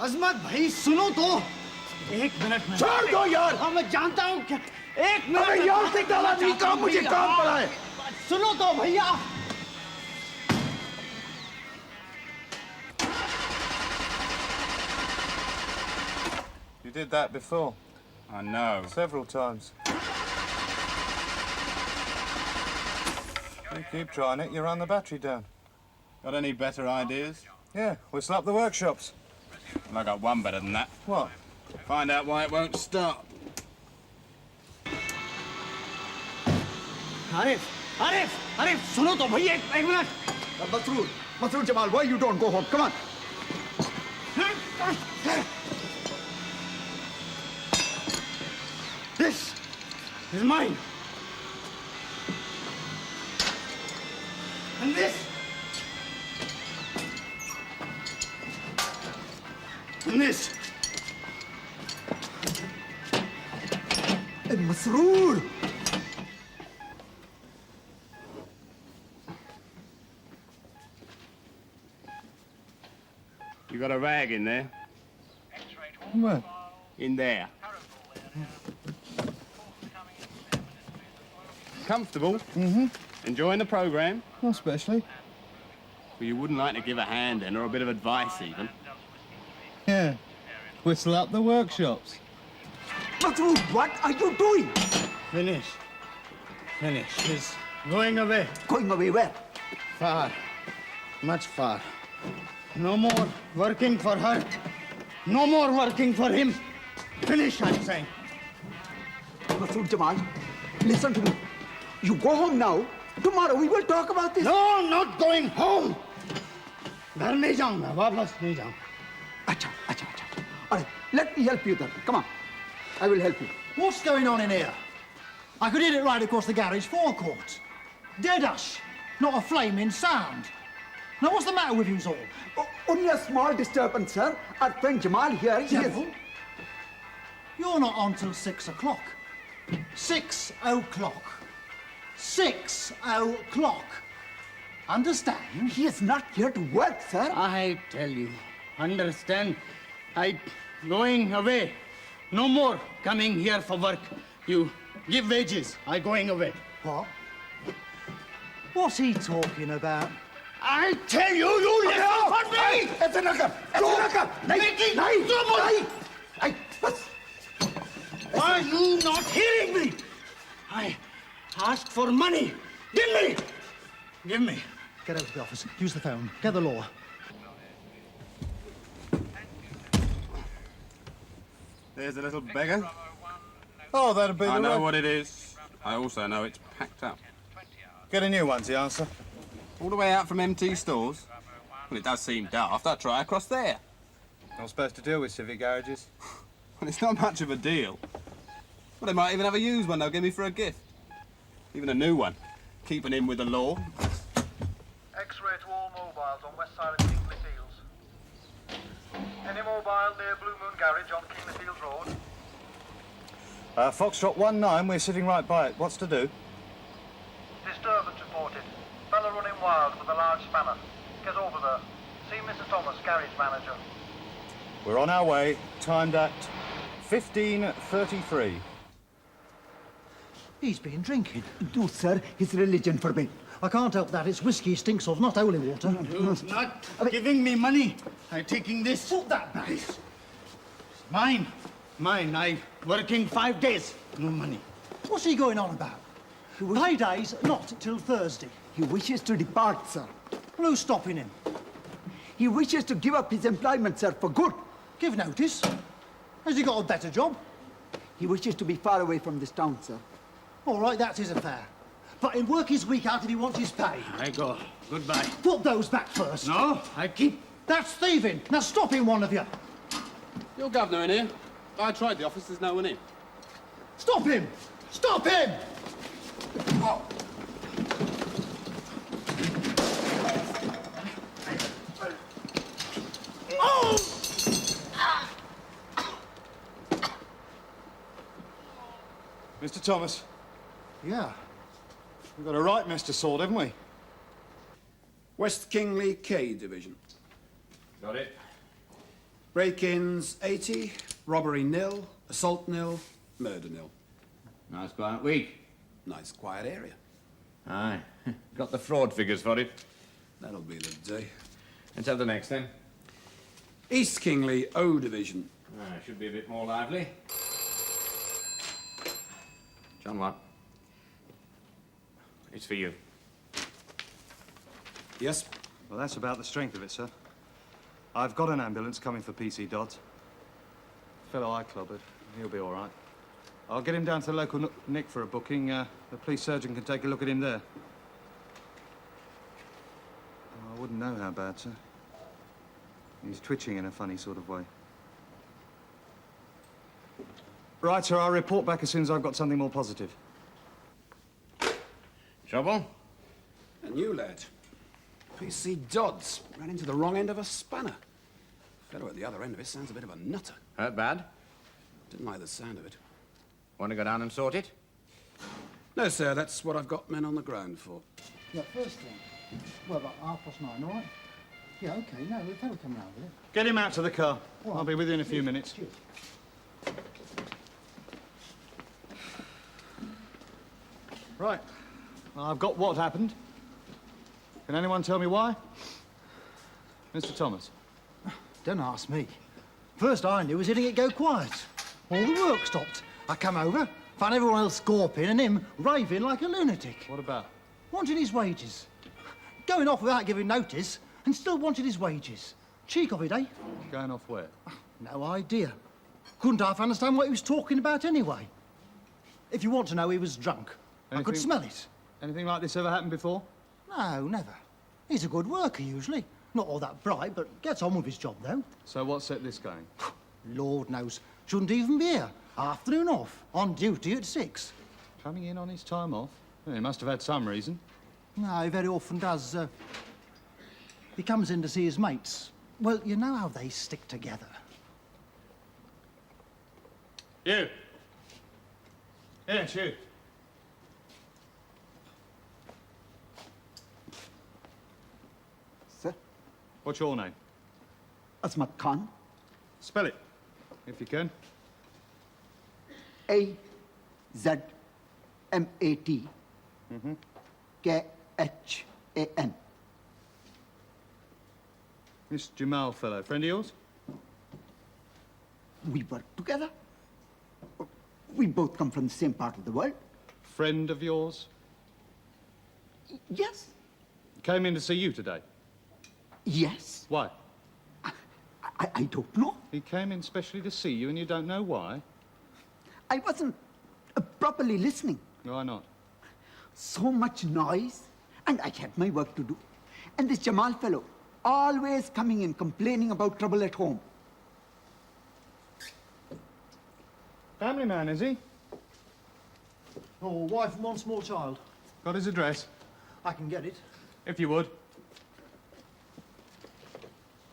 अजमत भाई सुनो तो, एक मिनट में छोड़ दो यार। हाँ मैं जानता हूँ क्या, एक मिनट। अरे यार से डाला नहीं, काम मुझे काम पड़ा है। सुनो तो भैया। You did that before. I know. Several times. You keep trying it, you run the battery down. Got any better ideas? Yeah, whistle up the workshops. Well, I got one better than that. What? Find out why it won't start. Arif, सुनो तो भैया एक minute. Masroor Jamal, why you don't go home? Come on. This is mine. And this. And this. Masroor! You got a rag in there? Where? In there. Comfortable? Mm-hmm. Enjoying the program? Not especially. Well, you wouldn't like to give a hand in, or a bit of advice even. Yeah. Whistle up the workshops. Masroor, what are you doing? Finish. He's going away. Going away where? Far. Much far. No more working for her. No more working for him. Finish, I'm saying. Masroor Jamal, listen to me. You go home now. Tomorrow we will talk about this. No, not going home. घर नहीं जाऊंगा, वापस नहीं जाऊंगा. Acha. All right, let me help you then. Come on. I will help you. What's going on in here? I could hear it right across the garage forecourt. Dead hush. Not a flaming sound. Now, what's the matter with you all? Only a small disturbance, sir. Our friend Jamal here, he is... Devil? You're not on till 6 o'clock. 6 o'clock. 6 o'clock. Understand? He is not here to work, sir. I tell you, understand? I going away. No more coming here for work. You give wages. I going away. What? What's he talking about? I tell you, you listen for me. ऐसे न कर, नहीं, बस. Are you not hearing me? I asked for money. Give me. Get out of the office. Use the phone. Get the law. There's a little beggar. Oh, that'd be I the know rag. what it is. I also know it's packed up. Get a new one's the answer. All the way out from MT stores? Well, it does seem daft. I'd try across there. Not supposed to deal with civic garages. Well, it's not much of a deal. Well, they might even have a used one they'll give me for a gift. Even a new one. Keeping in with the law. X-ray to all mobiles on west side of Kingsley Fields. Any mobile near Blue Moon Garage on Kingsley Fields Road? Foxtrot 19, we're sitting right by it. What's to do? Disturbance reported. Fella running wild with a large spanner. Get over there. See Mr. Thomas, garage manager. We're on our way, timed at 15:33. He's been drinking. No, sir, his religion forbid. I can't help that. It's whiskey he stinks of, not holy water. You're not giving me money. I'm taking this. Put that back. It's mine. I working 5 days. No money. What's he going on about? Payday's not till Thursday. He wishes to depart, sir. Well, who's stopping him? He wishes to give up his employment, sir, for good. Give notice. Has he got a better job? He wishes to be far away from this town, sir. All right, that is a fair. But he'll work his week out if he wants his pay. I go. Goodbye. Put those back first. No, I keep. That's thieving. Now stop him, one of you. Your governor in here? I tried the office, there's no one in. Stop him! Stop him! Oh. Oh! Mr. Thomas, Yeah. we've got a right Mr. Sword, haven't we? West Kingley K Division. Got it. Break-ins 80, robbery nil, assault nil, murder nil. Nice quiet week. Nice quiet area. Aye. Got the fraud figures for it. That'll be the day. Let's have the next then. East Kingley, O Division. Should be a bit more lively. John Watt. It's for you. Yes? Well, that's about the strength of it, sir. I've got an ambulance coming for PC Dodds. Fellow I clobbered. He'll be all right. I'll get him down to the local Nick for a booking. The police surgeon can take a look at him there. Oh, I wouldn't know how bad, sir. He's twitching in a funny sort of way. Right, sir, I'll report back as soon as I've got something more positive. Trouble? A new lad. PC Dodds ran into the wrong end of a spanner. Fellow at the other end of it sounds a bit of a nutter. Hurt bad? Didn't like the sound of it. Want to go down and sort it? No, sir, that's what I've got men on the ground for. Yeah, first thing. Well, about 9:30, all right? Yeah, OK, no, we'll come round with it. Get him out to the car. All right. I'll be with you in a few Cheers. minutes. Cheers. Right. I've got what happened. Can anyone tell me why? Mr. Thomas. Don't ask me. First I knew was hitting it go quiet. All the work stopped. I come over, found everyone else scorping and him raving like a lunatic. What about? Wanted his wages. Going off without giving notice and still wanted his wages. Cheek of it, eh? Going off where? No idea. Couldn't half understand what he was talking about anyway. If you want to know, he was drunk. I could Anything- smell it. Anything like this ever happened before? No, never. He's a good worker, usually. Not all that bright, but gets on with his job, though. So what set this going? Lord knows. Shouldn't even be here. Afternoon off. On duty at 6. Coming in on his time off? Well, he must have had some reason. No, he very often does. He comes in to see his mates. Well, you know how they stick together. You. Yes, you. Sir? What's your name? Asmat Khan. Spell it, if you can. A-Z-M-A-T. K-H-A-N. This Jamal fellow, friend of yours? We work together. We both come from the same part of the world. Friend of yours? Yes. Came in to see you today. Yes. Why? I don't know. He came in specially to see you and you don't know why? I wasn't properly listening. Why not? So much noise, and I had my work to do. And this Jamal fellow, always coming in complaining about trouble at home. Family man, is he? Oh, wife and one small child. Got his address? I can get it. If you would.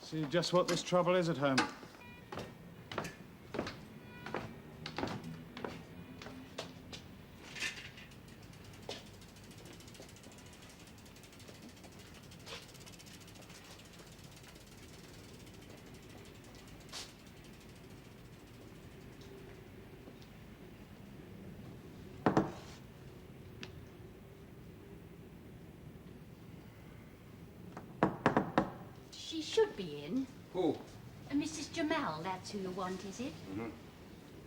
See just what this trouble is at home. She should be in. Who? Mrs. Jamal, that's who you want, is it?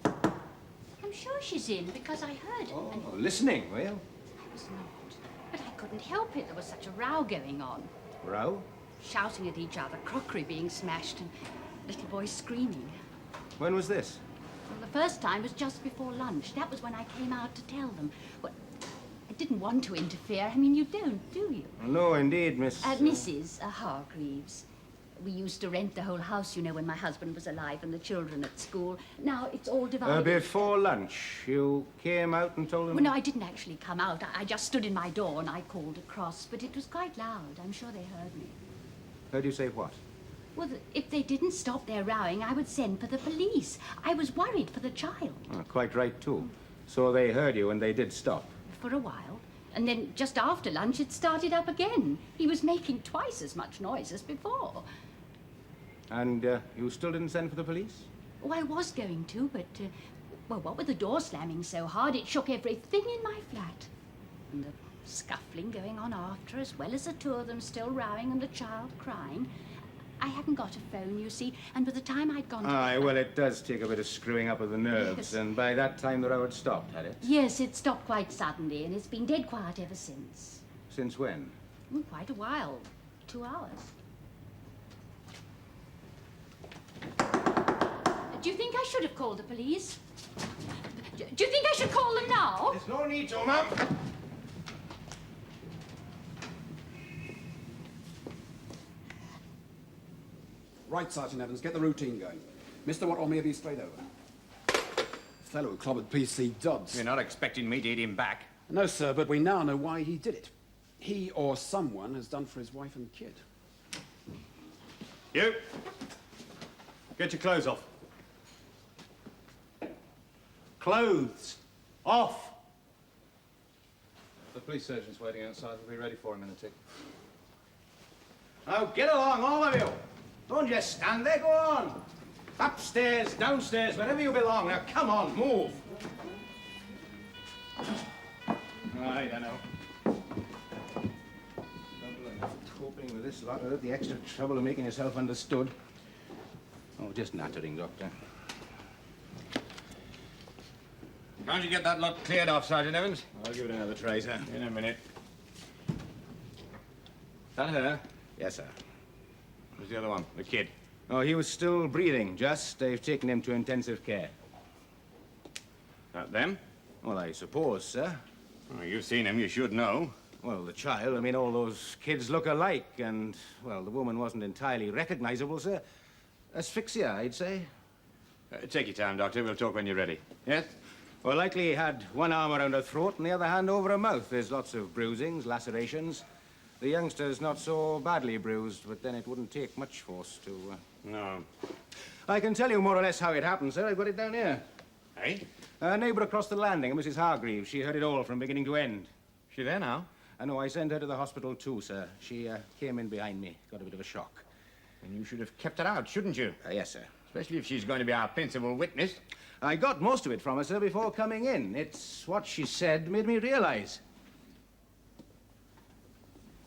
I'm sure she's in because I heard her. Oh, listening, well. I was not. But I couldn't help it. There was such a row going on. Row? Shouting at each other, crockery being smashed, and little boys screaming. When was this? Well, the first time was just before lunch. That was when I came out to tell them. Well, I didn't want to interfere. I mean, you don't, do you? No, indeed, Miss... Mrs. Hargreaves. We used to rent the whole house, you know, when my husband was alive and the children at school. Now it's all divided. before lunch, you came out and told them... Well, no, I didn't actually come out. I just stood in my door and I called across, but it was quite loud. I'm sure they heard me. Heard you say what? Well, if they didn't stop their rowing, I would send for the police. I was worried for the child. Oh, quite right, too. So they heard you and they did stop. For a while. And then just after lunch, it started up again. He was making twice as much noise as before. And you still didn't send for the police? Oh, I was going to, but, well, what with the door slamming so hard, it shook everything in my flat. And the scuffling going on after, as well as the two of them still rowing and the child crying. I hadn't got a phone, you see, and by the time I'd gone to... Aye, well, it does take a bit of screwing up of the nerves, Yes. and by that time the row had stopped, had it? Yes, it stopped quite suddenly, and it's been dead quiet ever since. Since when? Oh, quite a while. 2 hours. Do you think I should have called the police? Do you think I should call them now? There's no need to, ma'am. Right, Sergeant Evans, get the routine going. Mr. Watt may be straight over. The fellow who clobbered PC Dodds. You're not expecting me to eat him back? No, sir, but we now know why he did it. He or someone has done for his wife and kid. You! Get your clothes off. Clothes! Off! The police surgeon's waiting outside. We'll be ready for him in a tick. Now, get along, all of you. Don't just stand there, go on. Upstairs, downstairs, wherever you belong. Now, come on, move. Right, I know. Trouble enough coping with this lot without the extra trouble of making yourself understood. Oh, just nattering, Doctor. Can't you get that lot cleared off, Sergeant Evans? I'll give it another try, sir. In a minute. That her? Yes, sir. Who's the other one? The kid? Oh, he was still breathing, just. They've taken him to intensive care. That them? Well, I suppose, sir. Oh, you've seen him, you should know. Well, the child, I mean, all those kids look alike, and, well, the woman wasn't entirely recognizable, sir. Asphyxia, I'd say. Take your time, Doctor. We'll talk when you're ready. Yes? Well, likely he had one arm around her throat and the other hand over her mouth. There's lots of bruisings, lacerations. The youngster's not so badly bruised, but then it wouldn't take much force to... No. I can tell you more or less how it happened, sir. I've got it down here. Eh? A neighbor across the landing, Mrs. Hargreaves. She heard it all from beginning to end. She there now? I know. I sent her to the hospital too, sir. She came in behind me. Got a bit of a shock. And you should have kept her out, shouldn't you? Yes, sir. Especially if she's going to be our principal witness. I got most of it from her, sir, before coming in. It's what she said made me realize.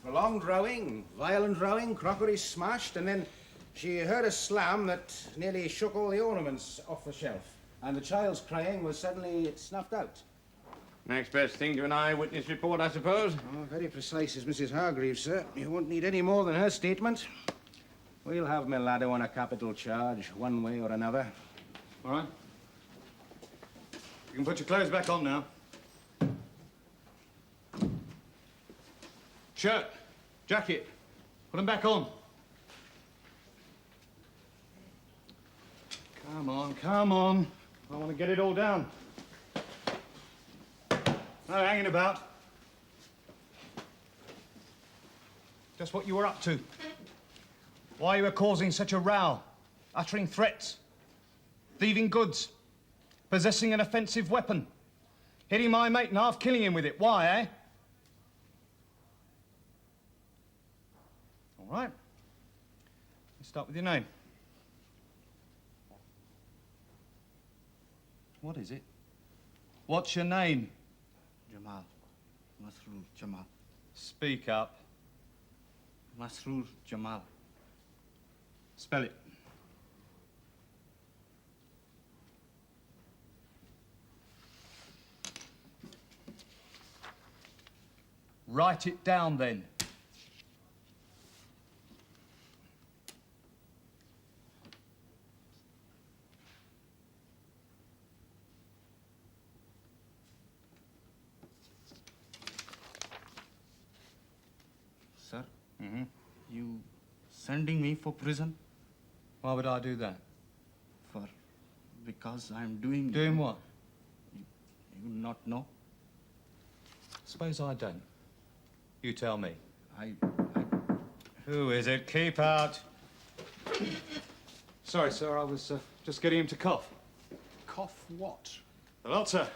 Prolonged rowing, violent rowing, crockery smashed, and then she heard a slam that nearly shook all the ornaments off the shelf. And the child's crying was suddenly snuffed out. Next best thing to an eyewitness report, I suppose. Oh, very precise is Mrs. Hargreaves, sir. You won't need any more than her statement. We'll have Milado on a capital charge, one way or another. All right. You can put your clothes back on now. Shirt, jacket, put them back on. Come on, come on. I want to get it all down. No hanging about. Just what you were up to. Why you were causing such a row, uttering threats, thieving goods, possessing an offensive weapon, hitting my mate and half killing him with it. Why, eh? All right. Let's start with your name. What is it? What's your name? Jamal. Masroor Jamal. Speak up. Masroor Jamal. Spell it. Write it down, then. Sir, you sending me for prison? Why would I do that? Because I'm doing... Doing what? You not know? Suppose I don't. You tell me. I... Who is it? Keep out. Sorry, sir. I was just getting him to cough. Cough what? The lot, sir.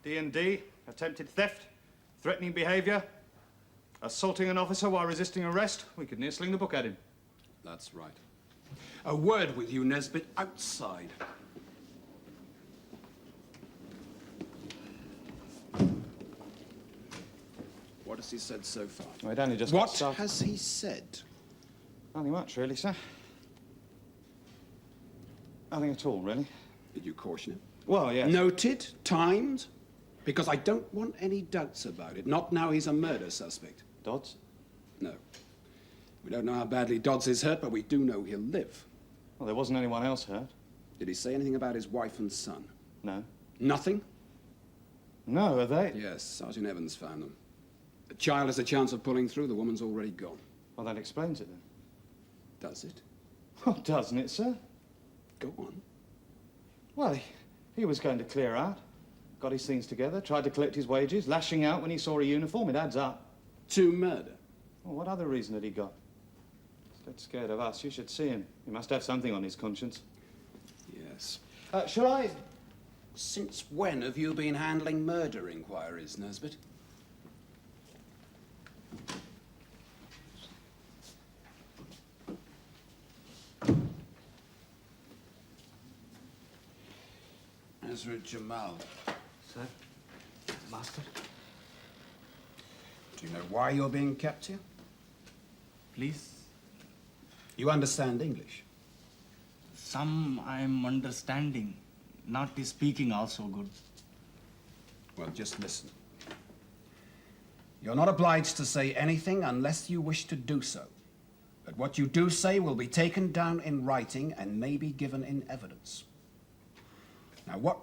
D&D, attempted theft, threatening behaviour, assaulting an officer while resisting arrest. We could near sling the book at him. That's right. A word with you, Nesbitt, outside. What has he said so far? Well, it only just What got started. has he said? Nothing much, really, sir. Nothing at all, really. Did you caution him? Well, yes. Noted? Timed? Because I don't want any doubts about it. Not now he's a murder suspect. Dodds? No. We don't know how badly Dodds is hurt, but we do know he'll live. Well, there wasn't anyone else hurt. Did he say anything about his wife and son? No. Nothing? No, are they? Yes, Sergeant Evans found them. The child has a chance of pulling through. The woman's already gone. Well, that explains it, then. Does it? Well, doesn't it, sir? Go on. Well, he was going to clear out. Got his things together, tried to collect his wages, lashing out when he saw a uniform. It adds up. To murder? Well, what other reason had he got? He's dead scared of us. You should see him. He must have something on his conscience. Yes. Shall I? Since when have you been handling murder inquiries, Nesbitt? Ezra Jamal. Sir? Master? Do you know why you're being kept here? Please? You understand English? Some I am understanding. Not speaking also good. Well, just listen. You're not obliged to say anything unless you wish to do so. But what you do say will be taken down in writing and may be given in evidence. Now, what?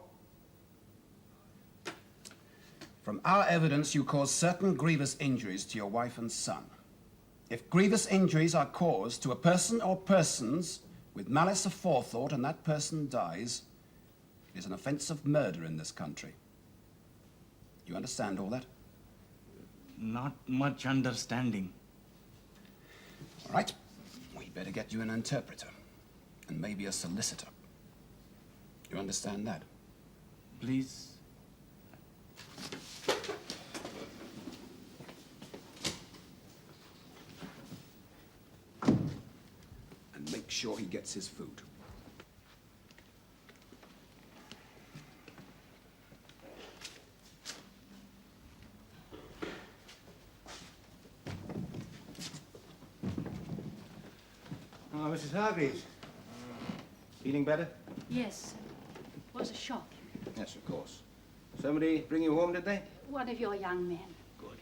From our evidence, you caused certain grievous injuries to your wife and son. If grievous injuries are caused to a person or persons with malice aforethought and that person dies, it is an offense of murder in this country. You understand all that? Not much understanding. All right. We'd better get you an interpreter and maybe a solicitor. You understand that? Please? And make sure he gets his food. Oh, Mrs. Hargreaves. Feeling better? Yes, it was a shock. Yes, of course. Somebody bring you home, did they? One of your young men. Good.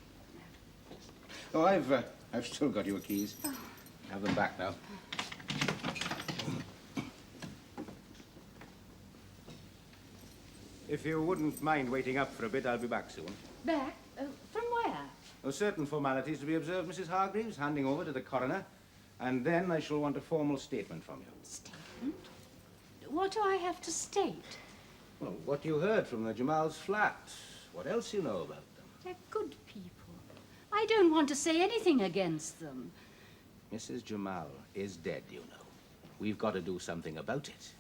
Oh, I've still got your keys. Have them back now. If you wouldn't mind waiting up for a bit, I'll be back soon. Back? From where? There are certain formalities to be observed, Mrs. Hargreaves, handing over to the coroner, and then I shall want a formal statement from you. Statement? What do I have to state? Well, what you heard from the Jamal's flat. What else you know about them? They're good people. I don't want to say anything against them. Mrs. Jamal is dead, you know. We've got to do something about it.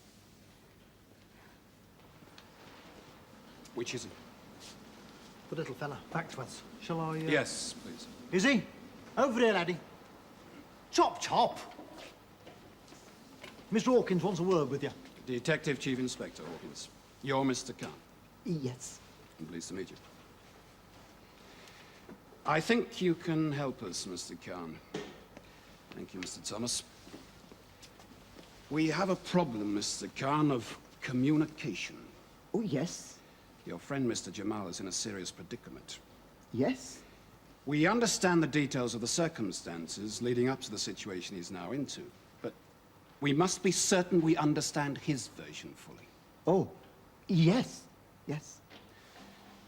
Which is it? The little fella, back to us. Shall I... Yes, please. Is he? Over here, laddie. Chop, chop. Mr. Hawkins wants a word with you. Detective Chief Inspector Hawkins. You're Mr. Khan. Yes. I'm pleased to meet you. I think you can help us, Mr. Khan. Thank you, Mr. Thomas. We have a problem, Mr. Khan, of communication. Oh, yes. Your friend, Mr. Jamal, is in a serious predicament. Yes. We understand the details of the circumstances leading up to the situation he's now into, but we must be certain we understand his version fully. Oh, yes. Yes.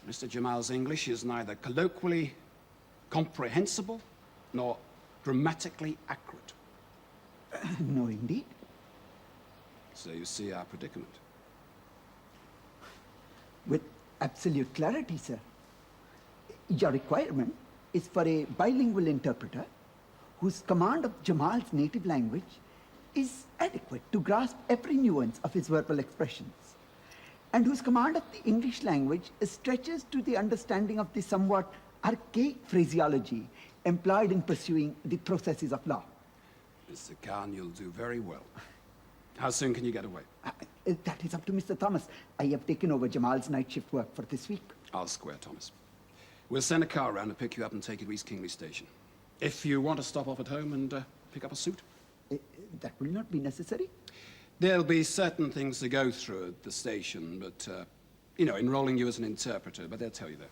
Mr. Jamal's English is neither colloquially comprehensible nor grammatically accurate. No, indeed. So you see our predicament. With absolute clarity, sir. Your requirement is for a bilingual interpreter whose command of Jamal's native language is adequate to grasp every nuance of his verbal expressions, and whose command of the English language stretches to the understanding of the somewhat archaic phraseology employed in pursuing the processes of law. Mr. Khan, you'll do very well. How soon can you get away? That is up to Mr. Thomas. I have taken over Jamal's night shift work for this week. I'll square, Thomas. We'll send a car around to pick you up and take you to East Kingley Station. If you want to stop off at home and pick up a suit. That will not be necessary. There'll be certain things to go through at the station, but, enrolling you as an interpreter, but they'll tell you that.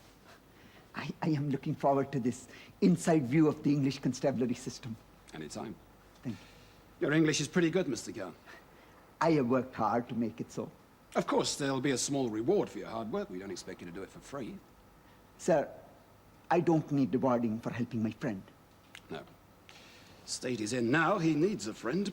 I am looking forward to this inside view of the English constabulary system. Anytime. Thank you. Your English is pretty good, Mr. Garn. I have worked hard to make it so. Of course, there'll be a small reward for your hard work. We don't expect you to do it for free. Sir, I don't need rewarding for helping my friend. No. State he's in now, he needs a friend.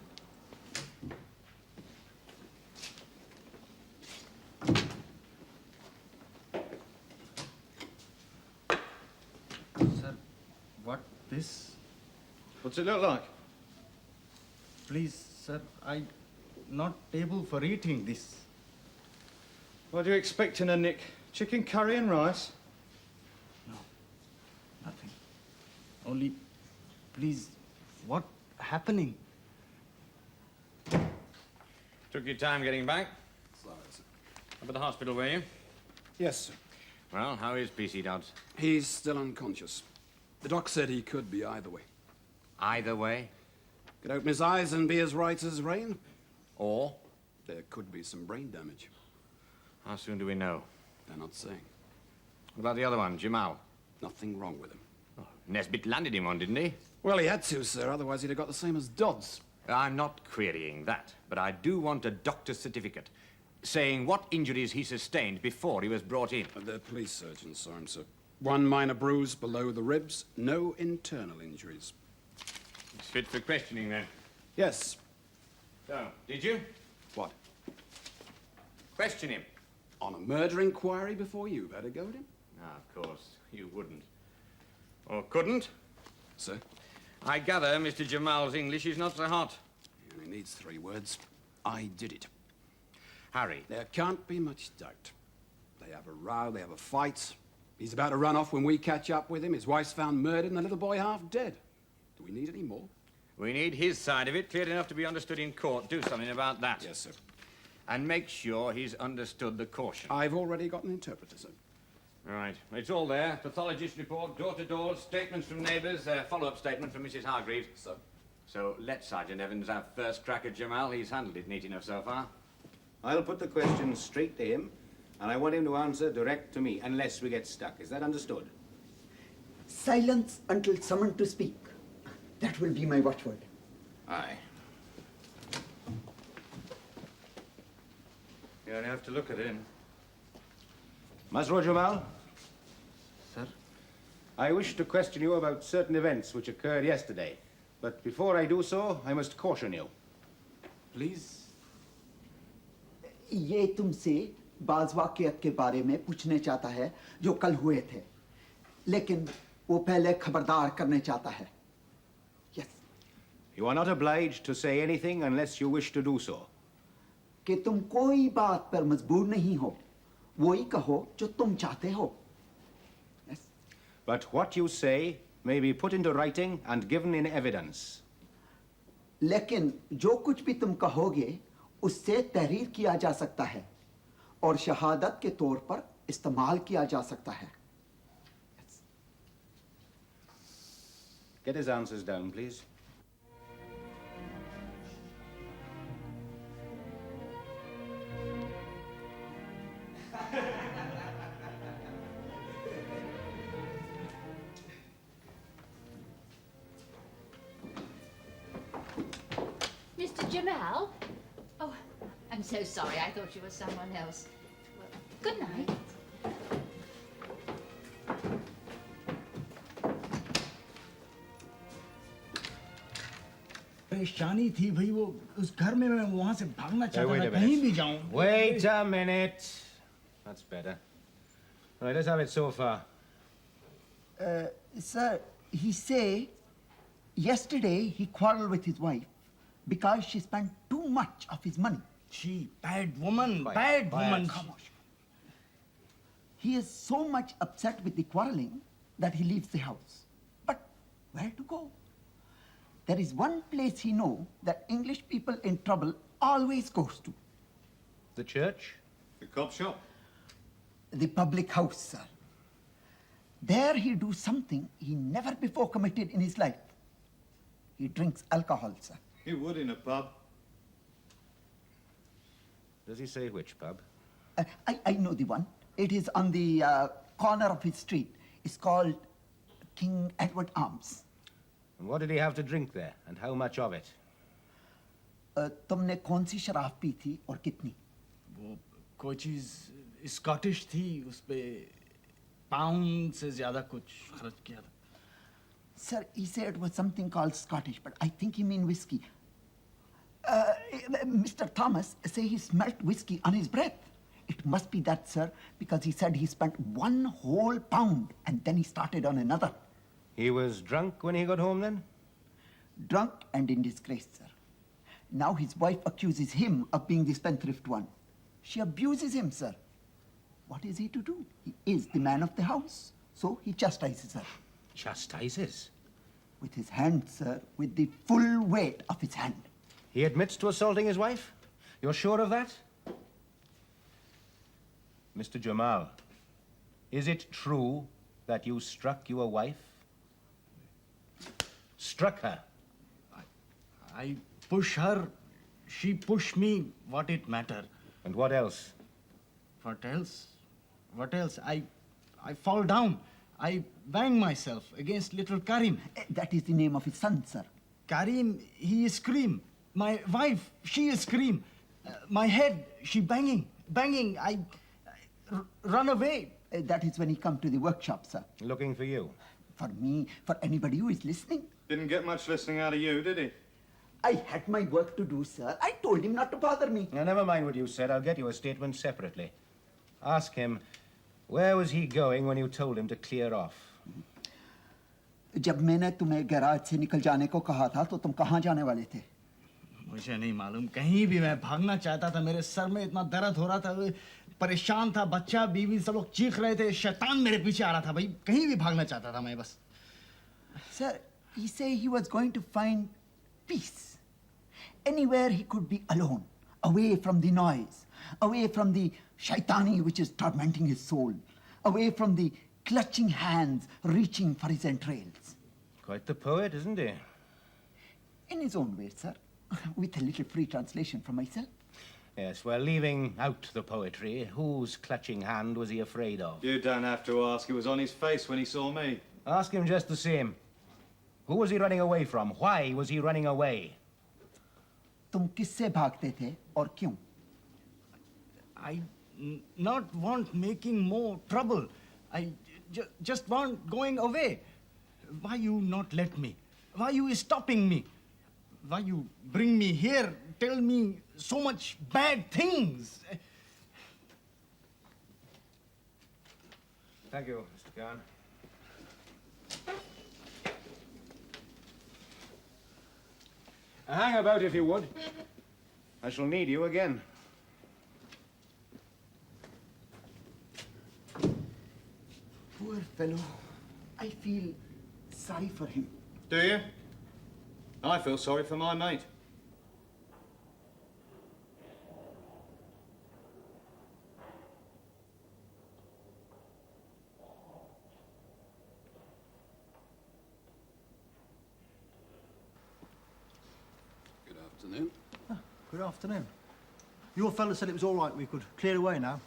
Sir, what this? What's it look like? Please, sir, I'm not able for eating this. What are you expecting, Nick? Chicken curry and rice? No, nothing. Only, please, what happening? Took your time getting back? Sorry, sir. Up at the hospital, were you? Yes, sir. Well, how is PC Dodds? He's still unconscious. The doc said he could be either way. Either way? Could open his eyes and be as right as rain. Or? There could be some brain damage. How soon do we know? They're not saying. What about the other one, Jamal? Nothing wrong with him. Oh, Nesbitt landed him on, didn't he? Well, he had to, sir. Otherwise, he'd have got the same as Dodds. I'm not querying that, but I do want a doctor's certificate saying what injuries he sustained before he was brought in. The police surgeon saw him, sir. One minor bruise below the ribs, no internal injuries. He's fit for questioning, then. Yes. So, did you? What? Question him. On a murder inquiry before you've had a go at him? Ah, of course. You wouldn't. Or couldn't? Sir? I gather Mr. Jamal's English is not so hot. He only needs 3 words. I did it. Harry. There can't be much doubt. They have a row, they have a fight. He's about to run off when we catch up with him. His wife's found murdered and the little boy half dead. Do we need any more? We need his side of it clear enough to be understood in court. Do something about that. Yes, sir. And make sure he's understood the caution. I've already got an interpreter, sir. All right. It's all there. Pathologist report, door-to-door, statements from neighbours, follow-up statement from Mrs. Hargreaves. So let Sergeant Evans have first crack at Jamal. He's handled it neat enough so far. I'll put the questions straight to him, and I want him to answer direct to me, unless we get stuck. Is that understood? Silence until summoned to speak. That will be my watchword. Aye. You only have to look at him. Masroor Jamal? Sir? I wish to question you about certain events which occurred yesterday. But before I do so, I must caution you. Please. ये तुमसे बाज़ वाक़ियात के बारे में पूछने चाहता है जो कल हुए थे, लेकिन वो पहले खबरदार करने चाहता है. Yes. You are not obliged to say anything unless you wish to do so. कि तुम कोई बात पर मजबूर नहीं हो, वही कहो जो तुम चाहते हो. Yes. But what you say may be put into writing and given in evidence. लेकिन जो कुछ भी तुम कहोगे उससे तहरीर किया जा सकता है और शहादत के तौर पर इस्तेमाल किया जा सकता है. Yes. Get his answers down, please. Mr. Jamal? Oh, I'm so sorry. I thought you were someone else. Well, good night. परेशानी थी भाई वो उस घर में मैं वहां से भागना चाहता था कहीं भी जाऊं. Wait a minute. That's better. All right, let's have it so far. Sir, he say yesterday he quarreled with his wife because she spent too much of his money. She bad woman, Quiet, bad quiet. woman. Khamosh. He is so much upset with the quarreling that he leaves the house. But where to go? there is one place he know that English people in trouble always goes to. The church? The cop shop? The public house, sir. There he do something he never before committed in his life. He drinks alcohol, sir. You would in a pub. Does he say which pub? I know the one. It is on the corner of his street. It's called King Edward Arms. And what did he have to drink there, and how much of it? तुमने कौन सी शराब P थी और कितनी? वो कोई चीज Scottish थी, उस पे पाउंड से ज्यादा कुछ खर्च किया था. Sir, he said it was something called Scottish, but I think he mean whiskey. Mr. Thomas say he smelt whiskey on his breath. It must be that, sir, because he said he spent 1 whole pound and then he started on another. He was drunk when he got home, then? Drunk and in disgrace, sir. Now his wife accuses him of being the spendthrift one. She abuses him, sir. What is he to do? He is the man of the house, so he chastises her. Chastises? With his hand, sir, with the full weight of his hand. He admits to assaulting his wife? You're sure of that? Mr. Jamal, is it true that you struck your wife? Struck her? I push her, she push me. What it matter? And what else? What else? What else? I fall down. I bang myself against little Karim. That is the name of his son, sir. Karim, he scream. My wife, she scream. My head, she banging. I run away. That is when he come to the workshop, sir. Looking for you? For me, for anybody who is listening. Didn't get much listening out of you, did he? I had my work to do, sir. I told him not to bother me. Now, never mind what you said. I'll get you a statement separately. Ask him, where was he going when you told him to clear off? जब मैंने तुम्हें garage से निकल जाने को कहा था, तो तुम कहाँ जाने वाले थे? मुझे नहीं मालूम. कहीं भी मैं भागना चाहता था. मेरे सर में इतना दर्द हो रहा था. परेशान था. बच्चा, बीवी, सब लोग चीख रहे थे. शैतान मेरे पीछे आ रहा था. भाई, कहीं भी भागना चाहता था मैं बस. Sir, he say he was going to find peace. Anywhere he could be alone, away from the noise, away from the shaitani which is tormenting his soul, away from the clutching hands reaching for his entrails. Quite the poet, isn't he? In his own way, sir, with a little free translation from myself. Yes, well, leaving out the poetry, whose clutching hand was he afraid of? You don't have to ask. It was on his face when he saw me. Ask him just the same. Who was he running away from? Why was he running away? तुम किससे भागते थे और क्यों? I not want making more trouble. I just want going away. Why you not let me? Why you stopping me? Why you bring me here? Tell me so much bad things. Thank you, Mr. Khan. Hang about if you would. I shall need you again. Poor fellow. I feel sorry for him. Do you? I feel sorry for my mate. Good afternoon. Good afternoon. Your fellow said it was all right, we could clear away now.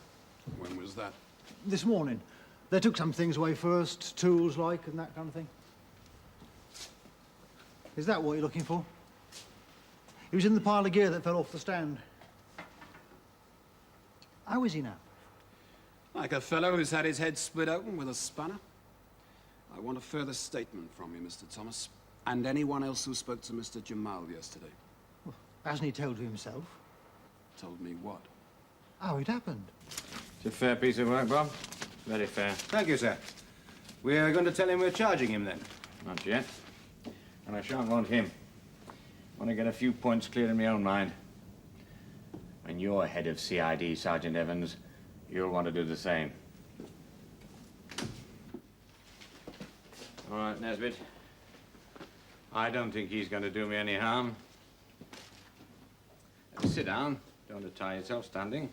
When was that? This morning. They took some things away first, tools like, and that kind of thing. Is that what you're looking for? He was in the pile of gear that fell off the stand. How is he now? Like a fellow who's had his head split open with a spanner. I want a further statement from you, Mr. Thomas, and anyone else who spoke to Mr. Jamal yesterday. Well, hasn't he told you himself? Told me what? How it happened. It's a fair piece of work, Bob. Very fair. Thank you, sir. We're going to tell him we're charging him, then. Not yet. And I shan't want him. Want to get a few points clear in my own mind. When you're head of CID, Sergeant Evans, you'll want to do the same. All right, Nesbitt. I don't think he's going to do me any harm. Sit down. Don't want to tie yourself standing.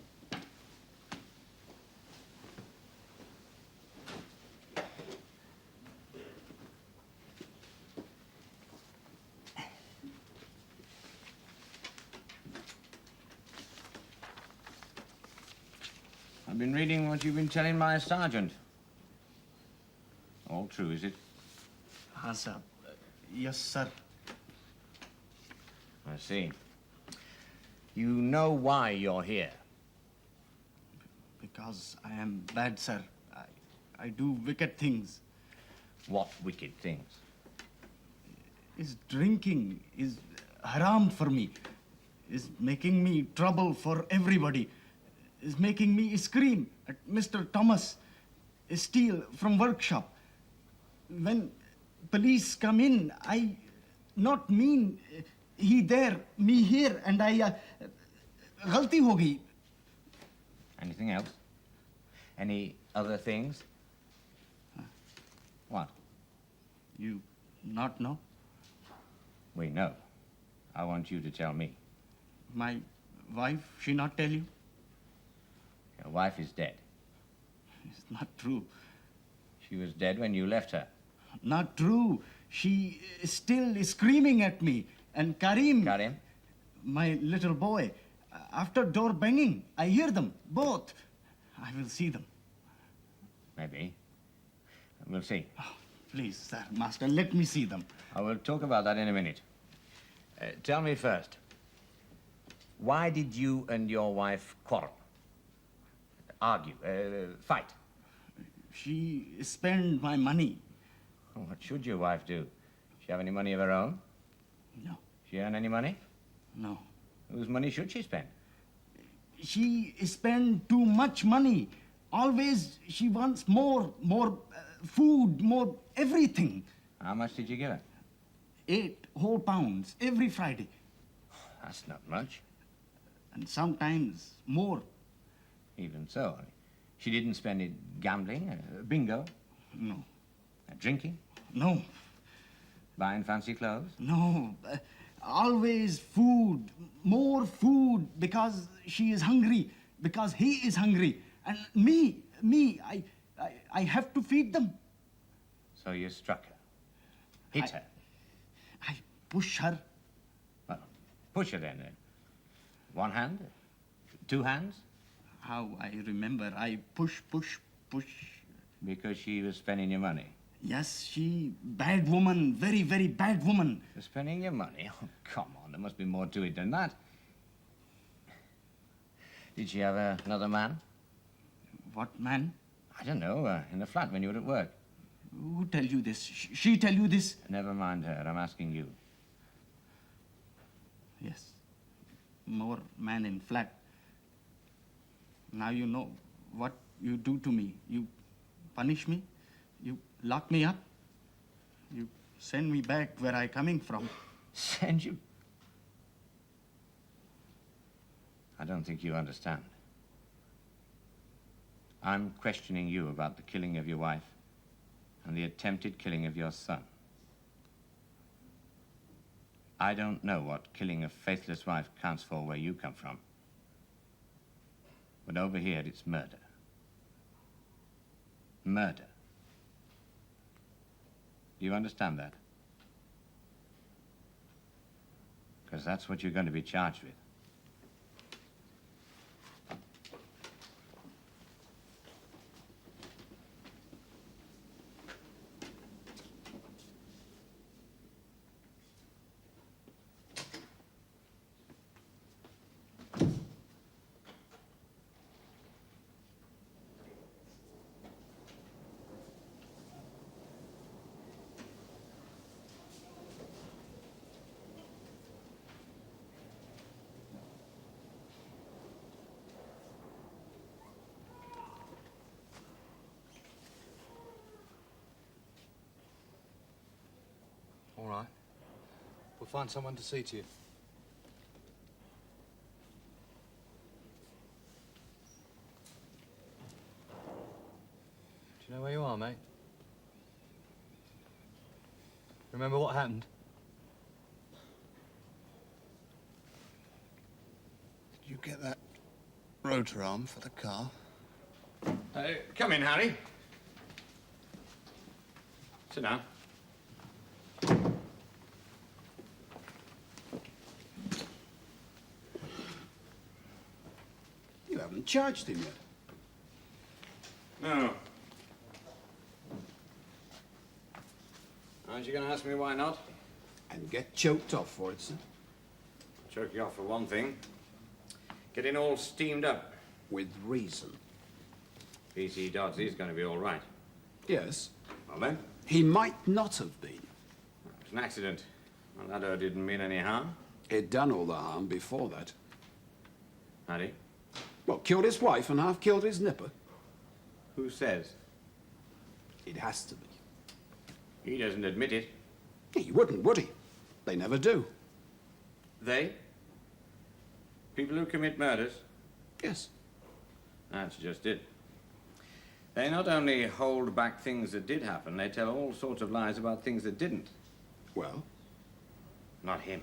I've been reading what you've been telling my sergeant. All true, is it? Ah, sir. Yes, sir. I see. You know why you're here? Because I am bad, sir. I do wicked things. What wicked things? Is drinking is haram for me. Is making me trouble for everybody. Is making me scream at Mr. Thomas. Steal from workshop. When police come in, I not mean he there, me here, and I गलती हो गई. Anything else? Any other things? What? You not know? We know. I want you to tell me. My wife, she not tell you? Your wife is dead. It's not true. She was dead when you left her. Not true. She is still screaming at me. And Karim, my little boy, after door banging, I hear them, both. I will see them. Maybe. We'll see. Oh, please, sir, master, let me see them. I will talk about that in a minute. Tell me first, why did you and your wife quarrel? Argue, fight? She spent my money. Oh, what should your wife do? She have any money of her own? No. She earn any money? No. Whose money should she spend? She spend too much money. Always she wants more food, more everything. How much did you give her? 8 whole pounds every Friday. That's not much. And sometimes more. Even so. She didn't spend it gambling, bingo? No. Drinking? No. Buying fancy clothes? No. Always food, more food, because she is hungry, because he is hungry. And me, I have to feed them. So you struck her? Hit her? I push her. Well, push her then. One hand? 2 hands? How I remember, I push. Because she was spending your money? Yes, she bad woman, very, very bad woman. Spending your money? Oh, come on, there must be more to it than that. Did she have another man? What man? I don't know, in the flat when you were at work. Who tell you this? She tell you this? Never mind her, I'm asking you. Yes, more man in flat. Now you know what you do to me. You punish me, you lock me up, you send me back where I coming from. Send you? I don't think you understand. I'm questioning you about the killing of your wife and the attempted killing of your son. I don't know what killing a faithless wife counts for where you come from. But over here, it's murder. Murder. Do you understand that? Because that's what you're going to be charged with. All right. We'll find someone to see to you. Do you know where you are, mate? Remember what happened? get that rotor arm for the car. Come in, Harry. Sit down. You haven't charged him yet. No. Aren't you going to ask me why not? And get choked off for it, sir. Choke you off for one thing. Getting all steamed up. With reason. PC Dodds, he's going to be all right. Yes. Well then, He might not have been. it was an accident. Well, that didn't mean any harm. He'd done all the harm before that. Harry, Well, killed his wife and half killed his nipper. who says? It has to be. He doesn't admit it. He wouldn't, would he? They never do. They? People who commit murders? Yes. That's just it. They not only hold back things that did happen, they tell all sorts of lies about things that didn't. Well? Not him.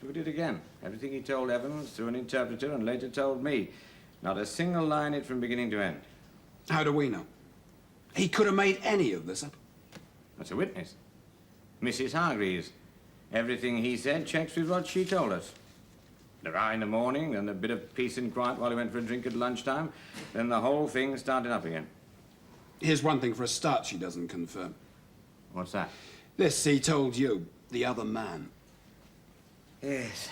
Look at it again. Everything he told Evans through an interpreter and later told me. Not a single lie in it from beginning to end. How do we know? He could have made any of this up. That's a witness. Mrs. Hargreaves. Everything he said checks with what she told us. The row in the morning, then a bit of peace and quiet while he went for a drink at lunchtime, then the whole thing started up again. Here's one thing for a start she doesn't confirm. What's that? This he told you, the other man. Yes,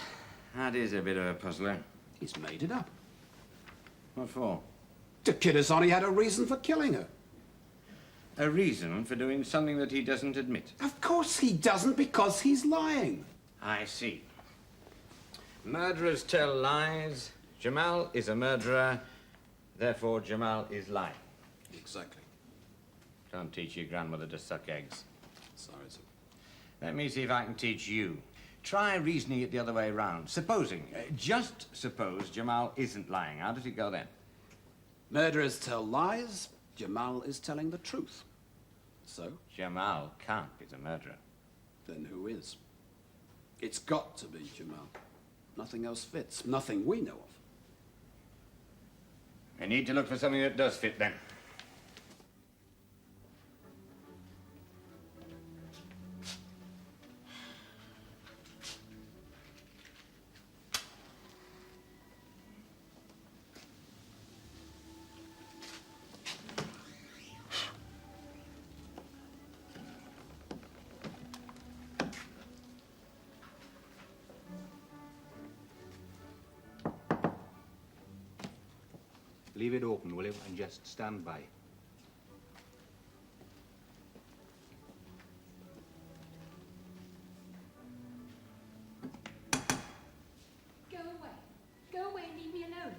that is a bit of a puzzler. He's made it up. What for? To kid us on he had a reason for killing her. A reason for doing something that he doesn't admit. Of course he doesn't, because he's lying. I see. Murderers tell lies. Jamal is a murderer. Therefore, Jamal is lying. Exactly. Can't teach your grandmother to suck eggs. Sorry, sir. Let me see if I can teach you. Try reasoning it the other way round. Supposing, just suppose Jamal isn't lying. How does it go then? Murderers tell lies. Jamal is telling the truth. So? Jamal can't be the murderer. Then who is? It's got to be Jamal. Nothing else fits. Nothing we know of. I need to look for something that does fit then. Leave it open, will you? And just stand by. Go away. Go away and leave me alone.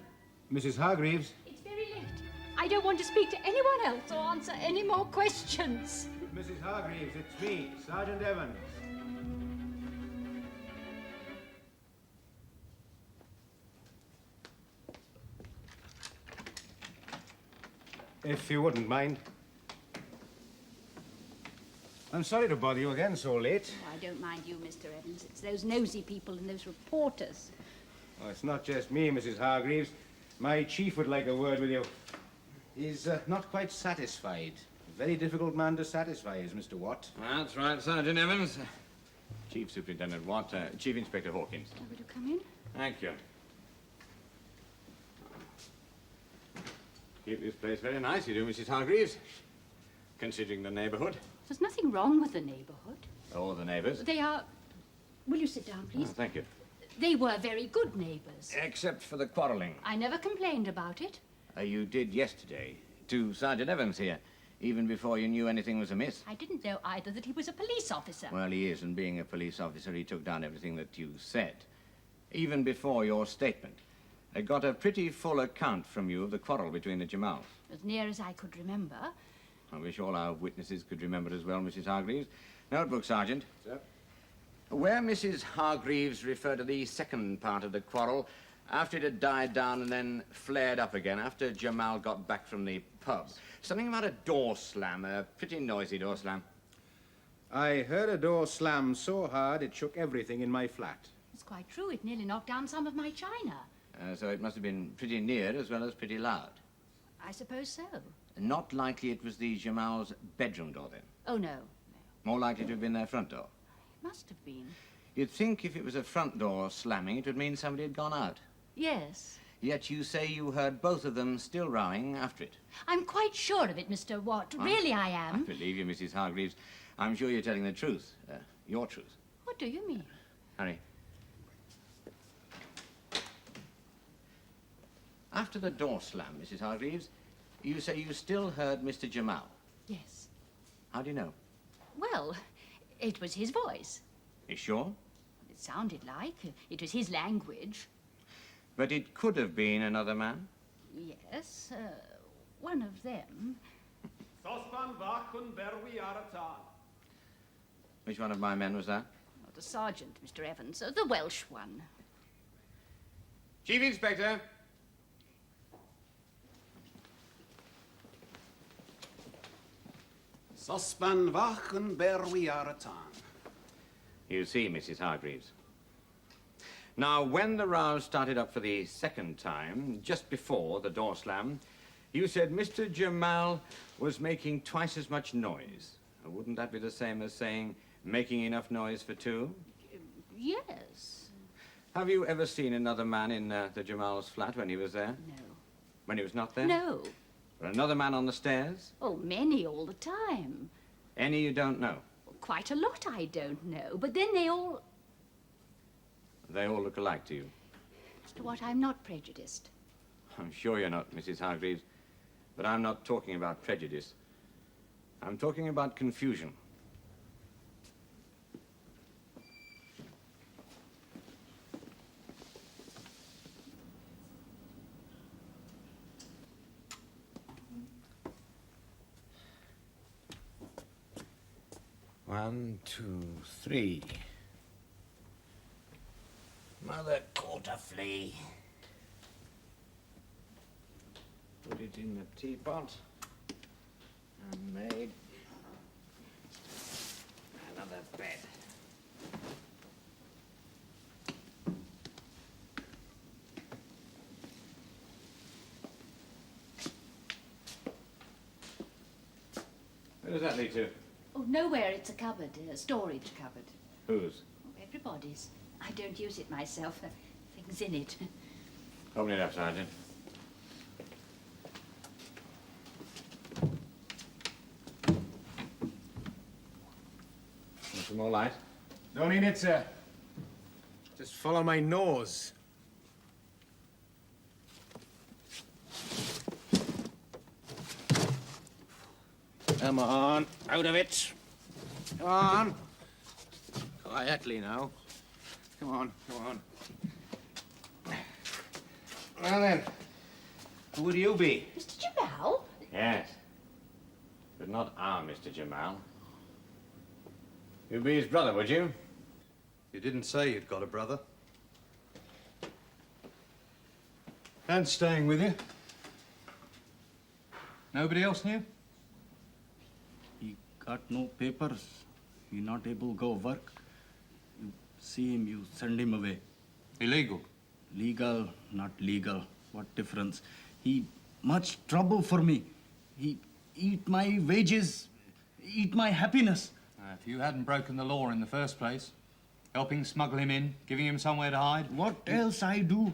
Mrs. Hargreaves? It's very late. I don't want to speak to anyone else or answer any more questions. Mrs. Hargreaves, it's me, Sergeant Evans. If you wouldn't mind. I'm sorry to bother you again so late. Oh, I don't mind you, Mr. Evans. It's those nosy people and those reporters. Oh, it's not just me, Mrs. Hargreaves. My chief would like a word with you. He's not quite satisfied. A very difficult man to satisfy is Mr. Watt. That's right, Sergeant Evans. Chief Superintendent Watt, Chief Inspector Hawkins. Would you come in? Thank you. Keep this place very nice, you do, Mrs. Hargreaves. Considering the neighborhood. There's nothing wrong with the neighborhood. Oh, the neighbors. They are... Will you sit down, please? Oh, thank you. They were very good neighbors. Except for the quarreling. I never complained about it. You did yesterday. To Sergeant Evans here. Even before you knew anything was amiss. I didn't know either that he was a police officer. Well, he is, and being a police officer, he took down everything that you said. Even before your statement. I got a pretty full account from you of the quarrel between the Jamals. As near as I could remember. I wish all our witnesses could remember it as well, Mrs. Hargreaves. Notebook, Sergeant. Sir? Where Mrs. Hargreaves referred to the second part of the quarrel, after it had died down and then flared up again, after Jamal got back from the pub. Something about a door slam, a pretty noisy door slam. I heard a door slam so hard it shook everything in my flat. It's quite true. It nearly knocked down some of my china. So it must have been pretty near as well as pretty loud. I suppose so. Not likely it was the Jamal's bedroom door, then. Oh, no. More likely to have been their front door. It must have been. You'd think if it was a front door slamming, it would mean somebody had gone out. Yes. Yet you say you heard both of them still rowing after it. I'm quite sure of it, Mr. Watt. Really, I I am. believe you, Mrs. Hargreaves. I'm sure you're telling the truth. Your truth. What do you mean? Harry. After the door slam, Mrs. Hargreaves, you say you still heard Mr. Jamal. Yes. How do you know? Well, it was his voice. You sure? It sounded like. It was his language. But it could have been another man. Yes, one of them. Which one of my men was that? Oh, the sergeant, Mr. Evans, the Welsh one. Chief Inspector. Sosban wachen berwi aratan. You see, Mrs. Hargreaves. Now, when the row started up for the second time, just before the door slam, you said Mr. Jamal was making twice as much noise. Wouldn't that be the same as saying making enough noise for two? Yes. Have you ever seen another man in the Jamal's flat when he was there? No. When he was not there? No. Or another man on the stairs? Oh, many all the time. Any you don't know? Well, quite a lot I don't know, but then they all... They all look alike to you. Mr. Watt, I'm not prejudiced. I'm sure you're not, Mrs. Hargreaves. But I'm not talking about prejudice. I'm talking about confusion. One, two, three. Mother caught a flea. Put it in the teapot and made another bed. Where does that lead to? Oh, nowhere. It's a cupboard, a storage cupboard. Whose? Oh, everybody's. I don't use it myself. Things in it. Open it up, Sergeant. Want some more light? Don't need it, sir. Just follow my nose. Come on, out of it. Come on. Quietly now. Come on, come on. Well then, who would you be? Mr. Jamal? Yes. But not our Mr. Jamal. You'd be his brother, would you? You didn't say you'd got a brother. And staying with you. Nobody else knew? He got no papers. He not able to go work. You see him, you send him away. Illegal. Legal, not legal. What difference? He much trouble for me. He eat my wages, eat my happiness. If you hadn't broken the law in the first place, helping smuggle him in, giving him somewhere to hide. What else I do?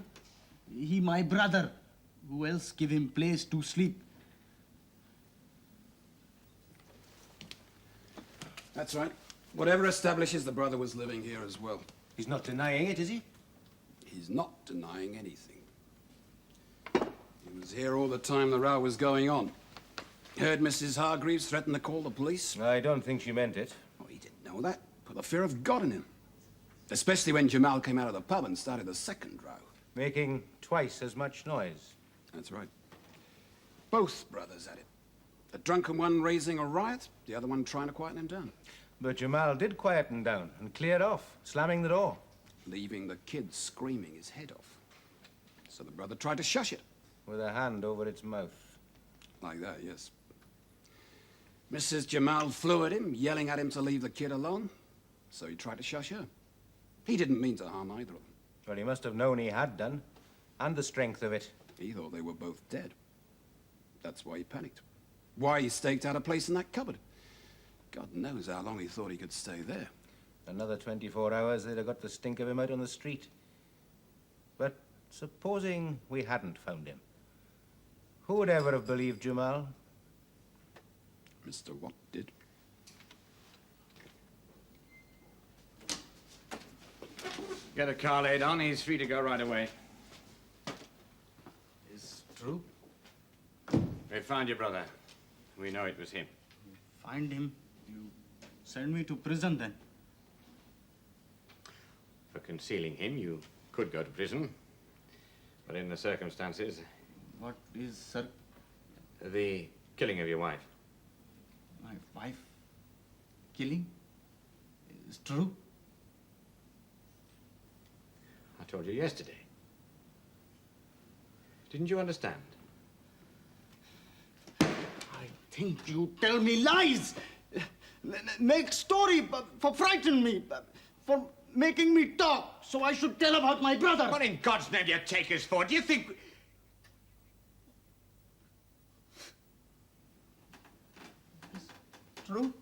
He my brother. Who else give him place to sleep? That's right. Whatever establishes the brother was living here as well. He's not denying it, is he? He's not denying anything. He was here all the time the row was going on. Heard Mrs. Hargreaves threaten to call the police. I don't think she meant it. Oh, he didn't know that. Put the fear of God in him. Especially when Jamal came out of the pub and started the second row. Making twice as much noise. That's right. Both brothers at it. The drunken one raising a riot, the other one trying to quieten him down. But Jamal did quieten down and cleared off, slamming the door. Leaving the kid screaming his head off. So the brother tried to shush it. With a hand over its mouth. Like that, yes. Mrs. Jamal flew at him, yelling at him to leave the kid alone. So he tried to shush her. He didn't mean to harm either of them. Well, he must have known he had done. and the strength of it. He thought they were both dead. That's why he panicked. Why he staked out a place in that cupboard. God knows how long he thought he could stay there. Another 24 hours, they'd have got the stink of him out on the street. But supposing we hadn't found him, who would ever have believed Jamal? Mr. Watt did. Get a car laid on, he's free to go right away. Is true? We found your brother. We know it was him. Find him. You send me to prison then. For concealing him, you could go to prison. But in the circumstances, What is, sir? the killing of your wife. My wife killing is true? I told you yesterday. Didn't you understand? I think you tell me lies. Make story for frighten me, for making me talk, so I should tell about my brother. What in God's name do you take us for? Do you think... True?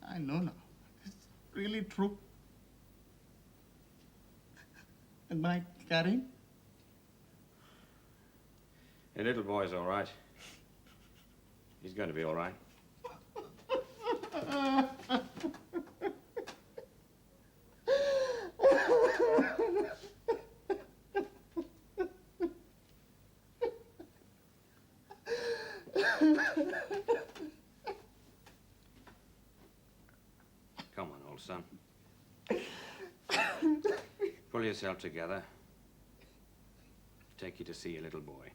I know now. It's really true. Am I carrying? Your little boy's all right. He's going to be all right. Come on, old son. Pull yourself together. Take you to see your little boy.